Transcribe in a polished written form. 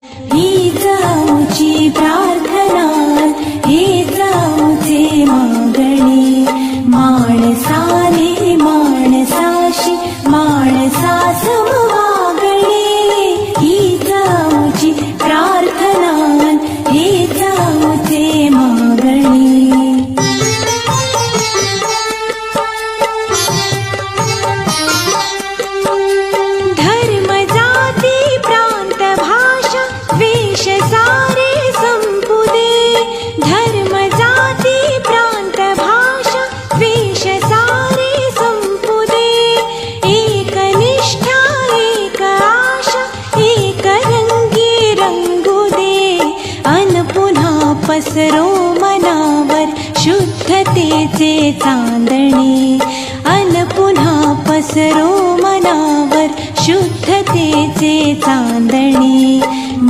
हीच आमची प्रार्थना, हेच आमचे मागणे. माणसाने माणसाशी माणसा समवागणे. हीच आमची प्रार्थना, हेच आमचे मागणे. पसरो मनावर शुद्धतेचे चांदणे. अन पुन्हा पसरो मनावर शुद्धतेचे चांदणे.